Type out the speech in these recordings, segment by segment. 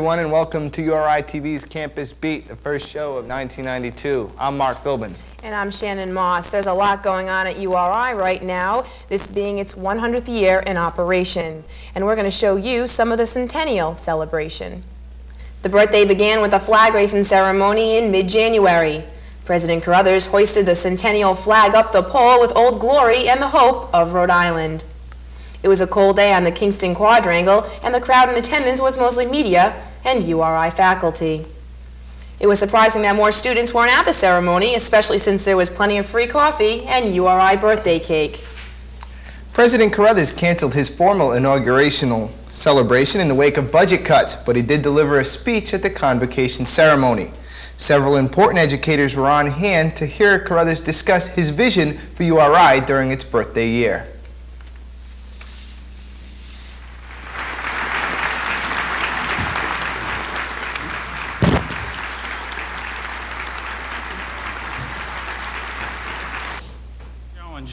everyone, and welcome to URI TV's Campus Beat, the first show of 1992. I'm Mark Philbin. And I'm Shannon Moss. There's a lot going on at URI right now, this being its 100th year in operation. And we're going to show you some of the centennial celebration. The birthday began with a flag raising ceremony in mid-January. President Carruthers hoisted the centennial flag up the pole with Old Glory and the hope of Rhode Island. It was a cold day on the Kingston Quadrangle, and the crowd in attendance was mostly media and URI faculty. It was surprising that more students weren't at the ceremony, especially since there was plenty of free coffee and URI birthday cake. President Carruthers canceled his formal inaugurational celebration in the wake of budget cuts, but he did deliver a speech at the convocation ceremony. Several important educators were on hand to hear Carruthers discuss his vision for URI during its birthday year.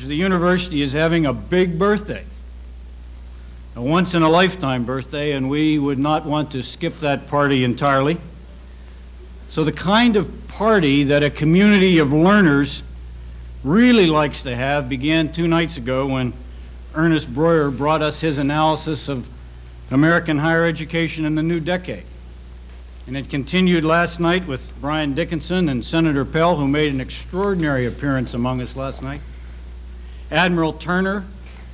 The university is having a big birthday, a once-in-a-lifetime birthday, and we would not want to skip that party entirely. So the kind of party that a community of learners really likes to have began 2 nights ago when Ernest Breuer brought us his analysis of American higher education in the new decade. And it continued last night with Brian Dickinson and Senator Pell, who made an extraordinary appearance among us last night. Admiral Turner,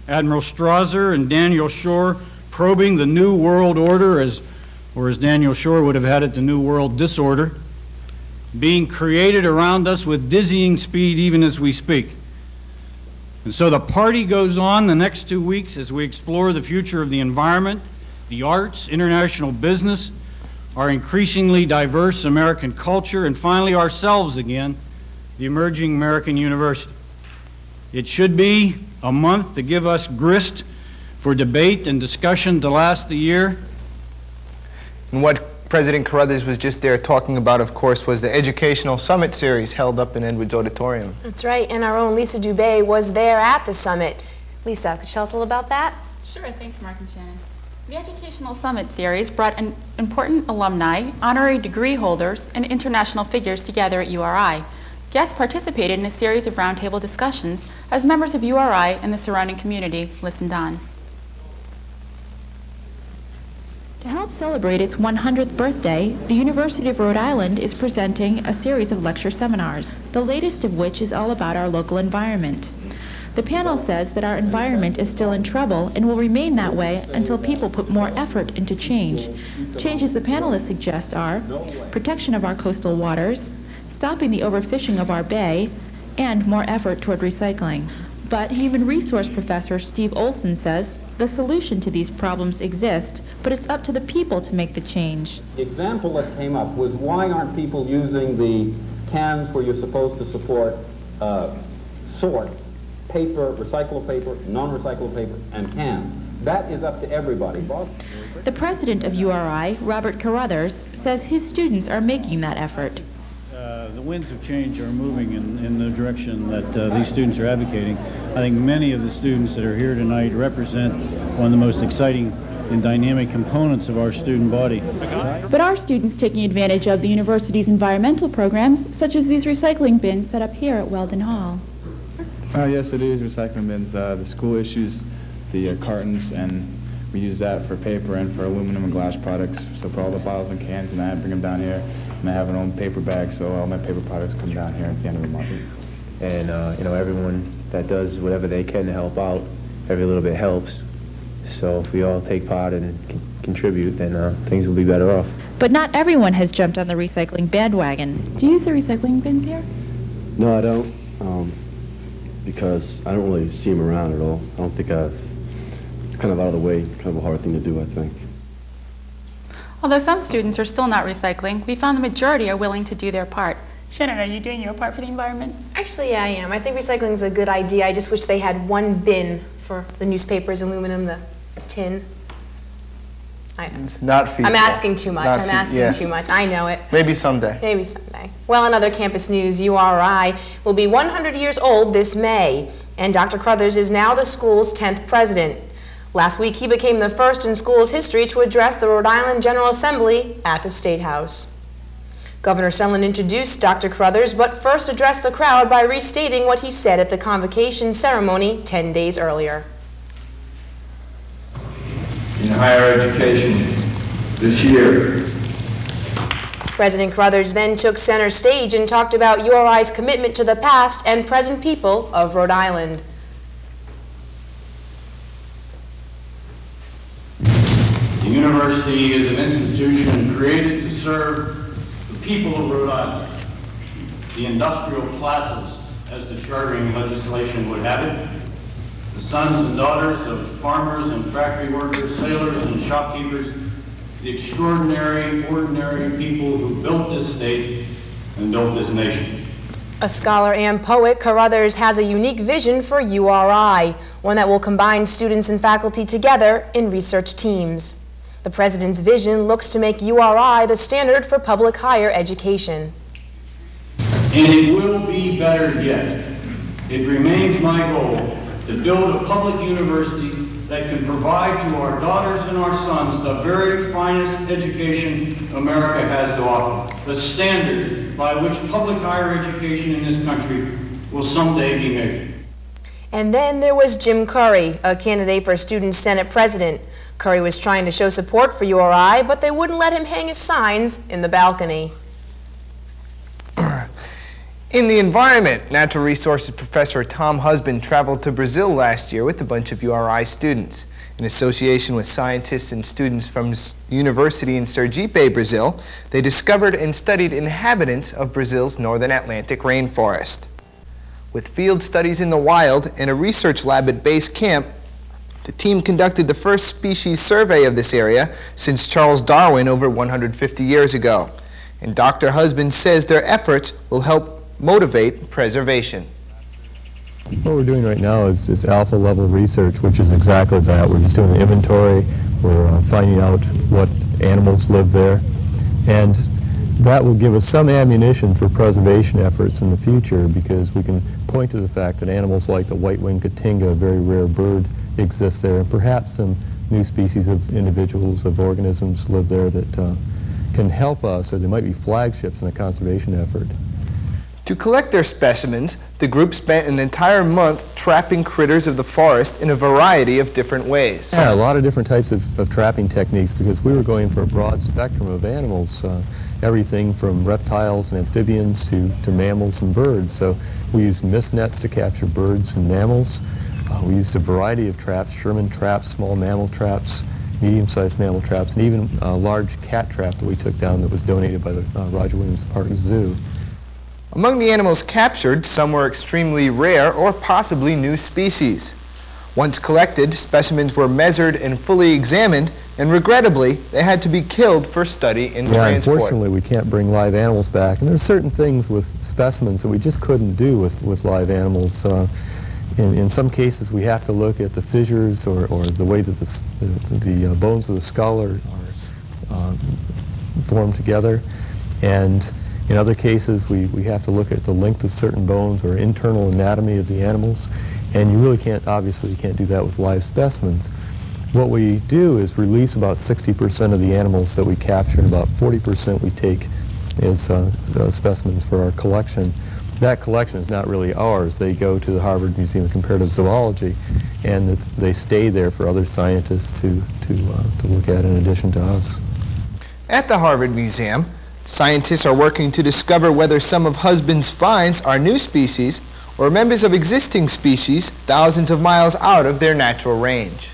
Admiral Strasser, and Daniel Shore probing the New World Order, or as Daniel Shore would have had it, the New World Disorder, being created around us with dizzying speed even as we speak. And so the party goes on the next 2 weeks as we explore the future of the environment, the arts, international business, our increasingly diverse American culture, and finally ourselves again, the emerging American university. It should be a month to give us grist for debate and discussion to last the year. And what President Carruthers was just there talking about, of course, was the Educational Summit Series held up in Edwards Auditorium. That's right, and our own Lisa Dubé was there at the summit. Lisa, could you tell us a little about that? Sure, thanks Mark and Shannon. The Educational Summit Series brought important alumni, honorary degree holders, and international figures together at URI. Guests participated in a series of roundtable discussions as members of URI and the surrounding community listened on. To help celebrate its 100th birthday, the University of Rhode Island is presenting a series of lecture seminars, the latest of which is all about our local environment. The panel says that our environment is still in trouble and will remain that way until people put more effort into change. Changes the panelists suggest are protection of our coastal waters, stopping the overfishing of our bay, and more effort toward recycling. But human resource professor Steve Olson says the solution to these problems exists, but it's up to the people to make the change. The example that came up was, why aren't people using the cans where you're supposed to sort paper, recyclable paper, non-recyclable paper, and cans? That is up to everybody. The president of URI, Robert Carruthers, says his students are making that effort. The winds of change are moving in the direction that these students are advocating. I think many of the students that are here tonight represent one of the most exciting and dynamic components of our student body. But are students taking advantage of the university's environmental programs, such as these recycling bins set up here at Weldon Hall? Yes, it is recycling bins. The school issues the cartons, and we use that for paper and for aluminum and glass products. So for all the bottles and cans, and I bring them down here. And I have an own paper bag, so all my paper products come down here at the end of the month. And everyone that does whatever they can to help out, every little bit helps. So if we all take part and contribute, then things will be better off. But not everyone has jumped on the recycling bandwagon. Do you use the recycling bins here? No, I don't, because I don't really see them around at all. I don't think it's kind of out of the way, kind of a hard thing to do, I think. Although some students are still not recycling, we found the majority are willing to do their part. Shannon, are you doing your part for the environment? Actually, yeah, I am. I think recycling is a good idea. I just wish they had one bin for the newspapers, aluminum, the tin. Not feasible. I'm asking too much. I'm asking too much. I know it. Maybe someday. Maybe someday. Well, in other campus news, URI will be 100 years old this May, and Dr. Carruthers is now the school's 10th president. Last week, he became the first in school's history to address the Rhode Island General Assembly at the State House. Governor Sondland introduced Dr. Carruthers, but first addressed the crowd by restating what he said at the convocation ceremony 10 days earlier. In higher education this year, President Carruthers then took center stage and talked about URI's commitment to the past and present people of Rhode Island. The university is an institution created to serve the people of Rhode Island, the industrial classes, as the chartering legislation would have it, the sons and daughters of farmers and factory workers, sailors and shopkeepers, the extraordinary, ordinary people who built this state and built this nation. A scholar and poet, Carruthers has a unique vision for URI, one that will combine students and faculty together in research teams. The president's vision looks to make URI the standard for public higher education. And it will be better yet. It remains my goal to build a public university that can provide to our daughters and our sons the very finest education America has to offer, the standard by which public higher education in this country will someday be measured. And then there was Jim Curry, a candidate for Student Senate President. Curry was trying to show support for URI, but they wouldn't let him hang his signs in the balcony. In the environment, natural resources professor Tom Husband traveled to Brazil last year with a bunch of URI students. In association with scientists and students from University in Sergipe, Brazil, they discovered and studied inhabitants of Brazil's northern Atlantic rainforest. With field studies in the wild and a research lab at base camp, the team conducted the first species survey of this area since Charles Darwin over 150 years ago. And Dr. Husband says their efforts will help motivate preservation. What we're doing right now is alpha level research, which is exactly that. We're just doing an inventory, we're finding out what animals live there, and that will give us some ammunition for preservation efforts in the future, because we can point to the fact that animals like the white-winged cotinga, a very rare bird, exists there, and perhaps some new species of individuals, of organisms live there that can help us, or they might be flagships in a conservation effort. To collect their specimens, the group spent an entire month trapping critters of the forest in a variety of different ways. Yeah, a lot of different types of trapping techniques, because we were going for a broad spectrum of animals, everything from reptiles and amphibians to mammals and birds. So we used mist nets to capture birds and mammals. We used a variety of traps, Sherman traps, small mammal traps, medium-sized mammal traps, and even a large cat trap that we took down that was donated by the Roger Williams Park Zoo. Among the animals captured, some were extremely rare or possibly new species. Once collected, specimens were measured and fully examined, and regrettably, they had to be killed for study and transport. Unfortunately, we can't bring live animals back, and there are certain things with specimens that we just couldn't do with live animals. In some cases, we have to look at the fissures or the way that the bones of the skull are formed together, and in other cases, we have to look at the length of certain bones or internal anatomy of the animals, and you really can't, obviously, you can't do that with live specimens. What we do is release about 60% of the animals that we capture, and about 40% we take as specimens for our collection. That collection is not really ours. They go to the Harvard Museum of Comparative Zoology, and they stay there for other scientists to look at in addition to us. At the Harvard Museum, scientists are working to discover whether some of Husband's finds are new species or members of existing species thousands of miles out of their natural range.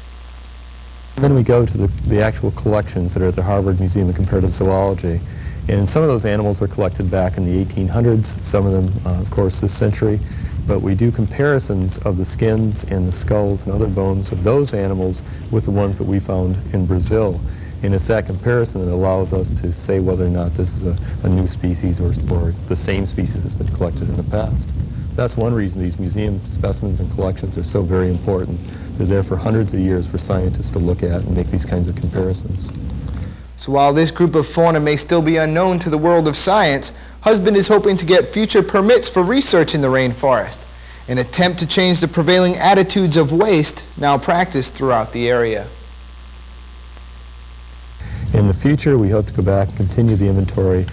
Then we go to the actual collections that are at the Harvard Museum of Comparative Zoology. And some of those animals were collected back in the 1800s, some of them, of course, this century. But we do comparisons of the skins and the skulls and other bones of those animals with the ones that we found in Brazil. And it's that comparison that allows us to say whether or not this is a new species or the same species that's been collected in the past. That's one reason these museum specimens and collections are so very important. They're there for hundreds of years for scientists to look at and make these kinds of comparisons. So while this group of fauna may still be unknown to the world of science, Husband is hoping to get future permits for research in the rainforest. an attempt to change the prevailing attitudes of waste now practiced throughout the area. In the future, we hope to go back and continue the inventory,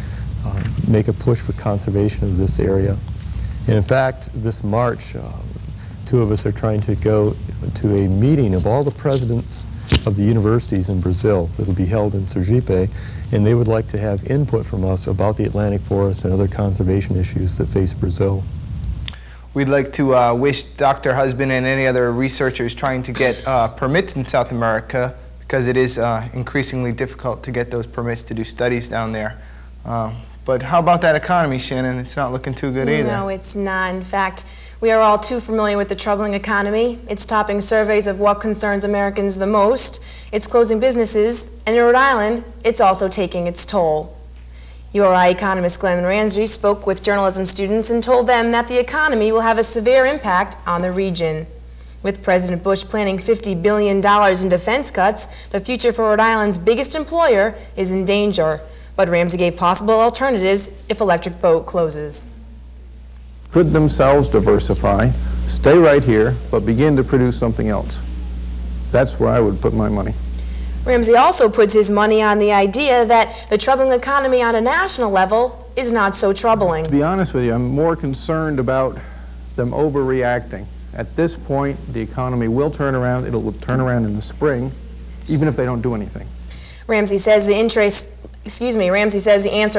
make a push for conservation of this area. And in fact, this March, two of us are trying to go to a meeting of all the presidents of the universities in Brazil that will be held in Sergipe, and they would like to have input from us about the Atlantic forest and other conservation issues that face Brazil. We'd like to wish Dr. Husband and any other researchers trying to get permits in South America, because it is increasingly difficult to get those permits to do studies down there. But how about that economy, Shannon? It's not looking too good either. No, it's not. In fact, we are all too familiar with the troubling economy. It's topping surveys of what concerns Americans the most. It's closing businesses, and in Rhode Island, it's also taking its toll. URI economist Glenn Ramsey spoke with journalism students and told them that the economy will have a severe impact on the region. With President Bush planning $50 billion in defense cuts, the future for Rhode Island's biggest employer is in danger. But Ramsey gave possible alternatives if Electric Boat closes. Could themselves diversify, stay right here, but begin to produce something else. That's where I would put my money. Ramsey also puts his money on the idea that the troubling economy on a national level is not so troubling. To be honest with you, I'm more concerned about them overreacting. At this point, the economy will turn around. It'll turn around in the spring, even if they don't do anything. Ramsey says the answer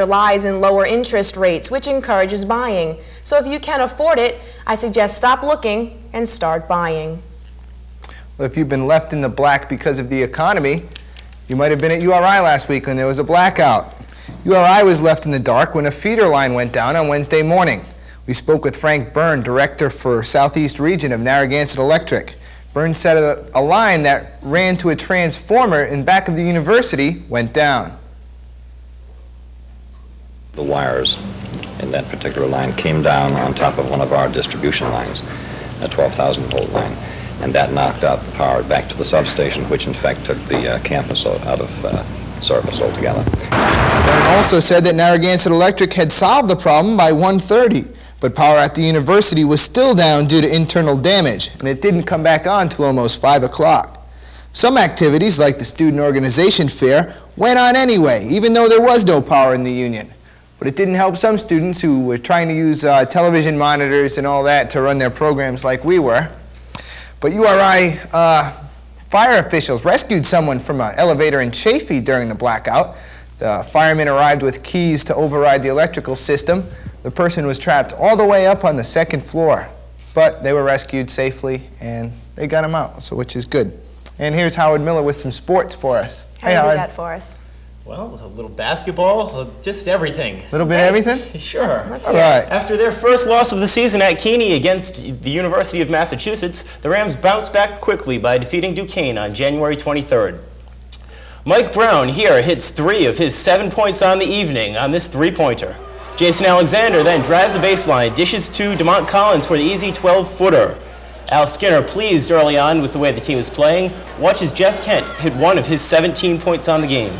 lies in lower interest rates, which encourages buying. So if you can afford it, I suggest stop looking and start buying. Well, if you've been left in the black because of the economy, you might have been at URI last week when there was a blackout. URI was left in the dark when a feeder line went down on Wednesday morning. We spoke with Frank Byrne, director for Southeast Region of Narragansett Electric. Byrne said a line that ran to a transformer in back of the university went down. The wires in that particular line came down on top of one of our distribution lines, a 12,000 volt line, and that knocked out the power back to the substation, which in fact took the campus out of service altogether. Byrne also said that Narragansett Electric had solved the problem by 1:30. But power at the university was still down due to internal damage, and it didn't come back on till almost 5 o'clock. Some activities, like the student organization fair, went on anyway, even though there was no power in the union. But it didn't help some students who were trying to use television monitors and all that to run their programs like we were. But URI fire officials rescued someone from an elevator in Chaffee during the blackout. The firemen arrived with keys to override the electrical system. The person was trapped all the way up on the second floor, but they were rescued safely and they got him out, so which is good. And here's Howard Miller with some sports for us. How do you do that for us? Well, a little basketball, just everything. A little bit of everything? Sure. Let's All hear right. it. After their first loss of the season at Keeney against the University of Massachusetts, the Rams bounced back quickly by defeating Duquesne on January 23rd. Mike Brown here hits 3 of his 7 points on the evening on this three-pointer. Jason Alexander then drives the baseline, dishes to DeMont Collins for the easy 12-footer. Al Skinner, pleased early on with the way the team was playing, watches Jeff Kent hit 1 of his 17 points on the game.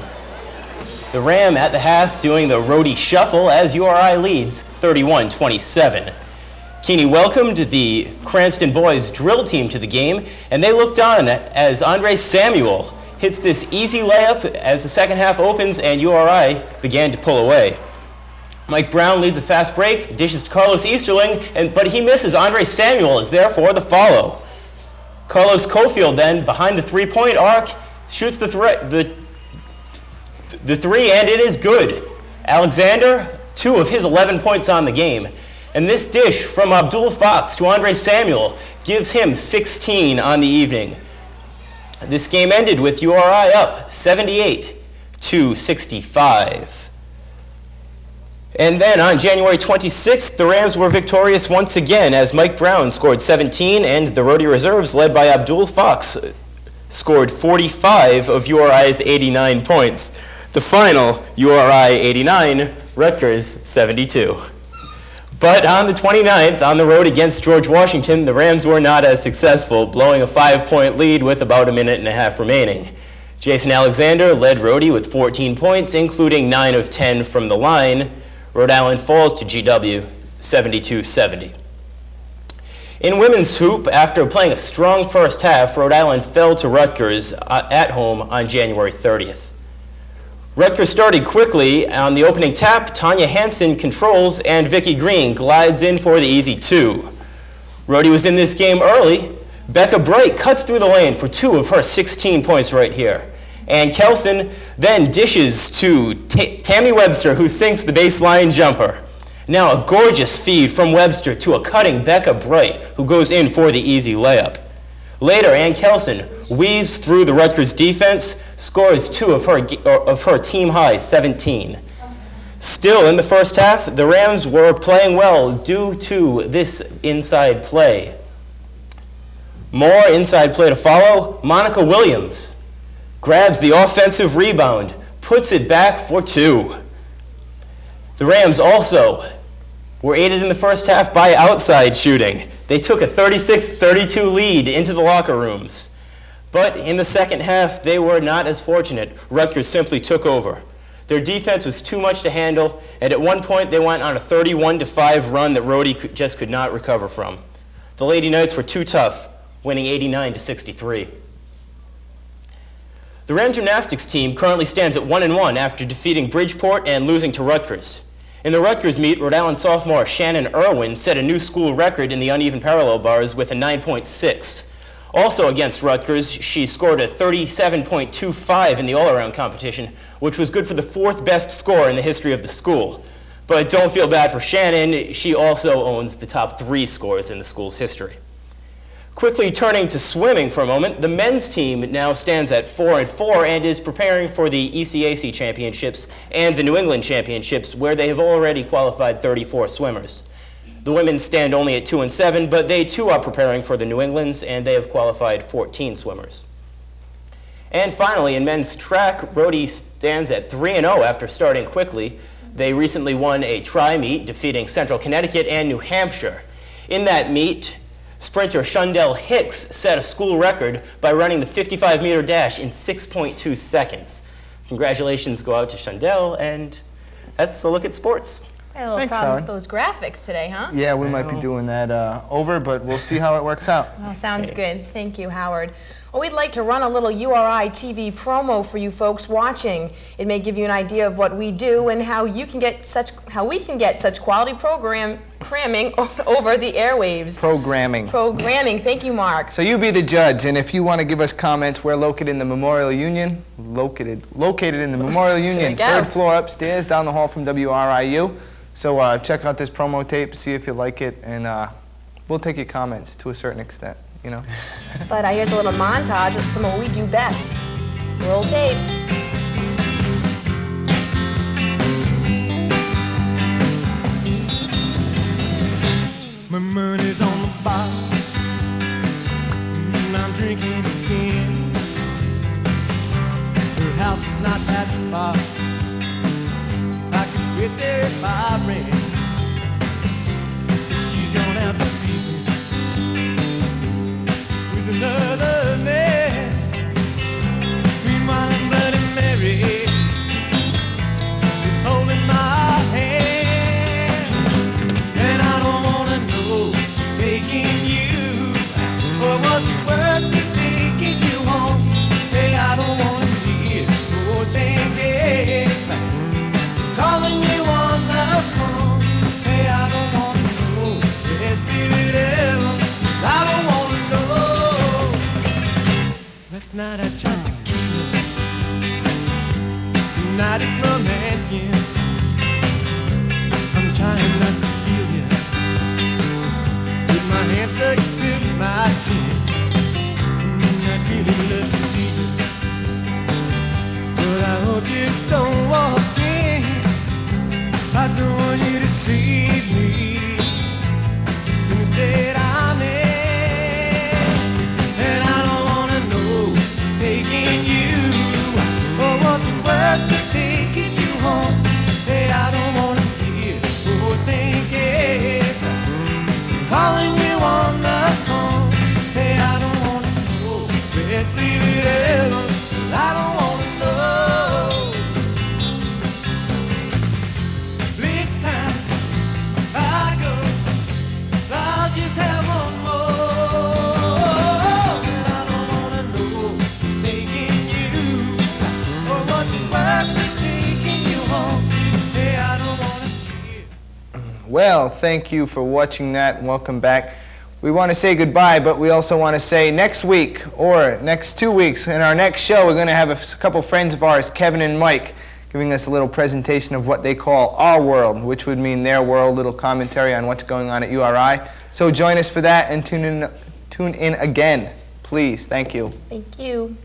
The Ram at the half doing the Rhode shuffle as URI leads 31-27. Keeney welcomed the Cranston boys drill team to the game, and they looked on as Andre Samuel hits this easy layup as the second half opens and URI began to pull away. Mike Brown leads a fast break, dishes to Carlos Easterling, but he misses. Andre Samuel is there for the follow. Carlos Cofield then, behind the three-point arc, shoots the three, and it is good. Alexander, 2 of his 11 points on the game. And this dish from Abdul Fox to Andre Samuel gives him 16 on the evening. This game ended with URI up 78-65. And then on January 26th, the Rams were victorious once again as Mike Brown scored 17 and the Rhode reserves, led by Abdul Fox, scored 45 of URI's 89 points. The final, URI 89, Rutgers 72. But on the 29th, on the road against George Washington, the Rams were not as successful, blowing a 5-point lead with about a minute and a half remaining. Jason Alexander led Rhode with 14 points, including 9 of 10 from the line. Rhode Island falls to GW 72-70. In women's hoop, after playing a strong first half, Rhode Island fell to Rutgers at home on January 30th. Rutgers started quickly. On the opening tap, Tanya Hansen controls and Vicky Green glides in for the easy 2. Rhode was in this game early. Becca Bright cuts through the lane for 2 of her 16 points right here. And Kelson then dishes to Tammy Webster, who sinks the baseline jumper. Now a gorgeous feed from Webster to a cutting Becca Bright, who goes in for the easy layup. Later, Ann Kelson weaves through the Rutgers defense, scores 2 of her team-high 17. Still, in the first half, the Rams were playing well due to this inside play. More inside play to follow. Monica Williams grabs the offensive rebound, puts it back for 2. The Rams also were aided in the first half by outside shooting. They took a 36-32 lead into the locker rooms. But in the second half, they were not as fortunate. Rutgers simply took over. Their defense was too much to handle, and at one point they went on a 31-5 run that Rhode just could not recover from. The Lady Knights were too tough, winning 89-63. The Ram Gymnastics team currently stands at 1-1 after defeating Bridgeport and losing to Rutgers. In the Rutgers meet, Rhode Island sophomore Shannon Irwin set a new school record in the uneven parallel bars with a 9.6. Also against Rutgers, she scored a 37.25 in the all-around competition, which was good for the 4th best score in the history of the school. But don't feel bad for Shannon, she also owns the top 3 scores in the school's history. Quickly turning to swimming for a moment, the men's team now stands at 4-4 and is preparing for the ECAC championships and the New England championships, where they have already qualified 34 swimmers. The women stand only at 2-7, but they too are preparing for the New Englands, and they have qualified 14 swimmers. And finally, in men's track, Rhode stands at 3-0 after starting quickly. They recently won a tri-meet, defeating Central Connecticut and New Hampshire. In that meet, sprinter Shundell Hicks set a school record by running the 55-meter dash in 6.2 seconds. Congratulations go out to Shundell, and that's a look at sports. I had a little Thanks, problems with Howard. those graphics today, huh? Yeah, we might be doing that over, but we'll see how it works out. Well, sounds good. Thank you, Howard. Well, we'd like to run a little URI TV promo for you folks watching. It may give you an idea of what we do and how we can get such quality programming over the airwaves. Programming. Thank you, Mark. So you be the judge, and if you want to give us comments, we're located in the Memorial Union, located in the Memorial Union, There you go. 3rd floor upstairs, down the hall from WRIU. So check out this promo tape, see if you like it, and we'll take your comments to a certain extent, you know. But here's a little montage of some of what we do best. Roll tape. My money's on the bar, and I'm drinking again. Her house is not that far, I could get there if I ran. She's gone out to see with another man. Meanwhile, I'm Bloody Mary is holding my hand, and I don't wanna know taking you for what's worth to me. Well, thank you for watching that, and welcome back. We want to say goodbye, but we also want to say next week or next 2 weeks in our next show, we're going to have a couple friends of ours, Kevin and Mike, giving us a little presentation of what they call our world, which would mean their world, little commentary on what's going on at URI. So join us for that and tune in again, please. Thank you. Thank you.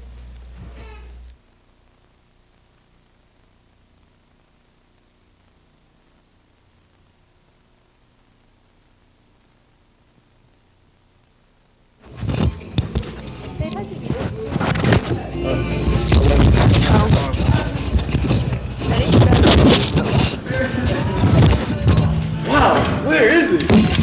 Where is he?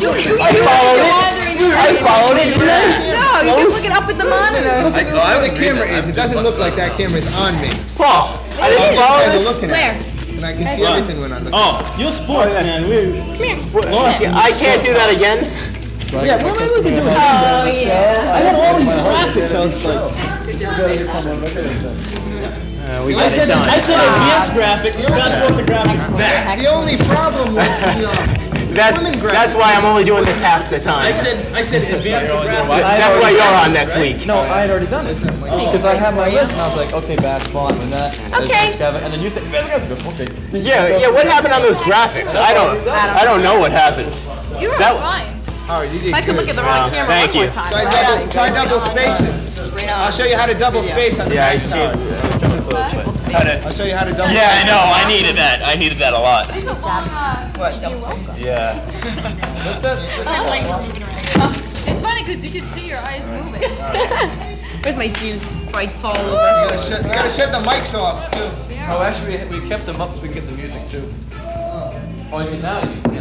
I followed it, didn't I? No, you're just looking up at the monitor. Look at where the camera is. It doesn't look like that camera's on me. Paul, I didn't follow this. Where? And I can see everything when I'm looking. Oh, You're sports, man. I can't do that again. Yeah, well, maybe we can do it. Oh, yeah. I have all these graphics. I was like, I said advanced graphics. It's got to put the graphics back. The only problem was That's why I'm only doing this half the time. I said advanced graphics. That's why you're on next week. No, I had already done this because I had my list and I was like, okay, basketball, I'm in that. Okay. And then you said okay. Yeah. What happened on those graphics? I don't know what happened. You were fine. Alright, you did I could look at the wrong camera thank one you. more time. Try double spacing. I'll show you how to double space on the back side. I'll show you how to double Yeah, I space. know. I needed that. I needed that a lot. What, double space? Yeah. It's funny because you can see your eyes moving. Where's my juice before I fall over? You gotta shut the mics off, too. Oh, actually, we kept them up so we can get the music too. Oh, now you.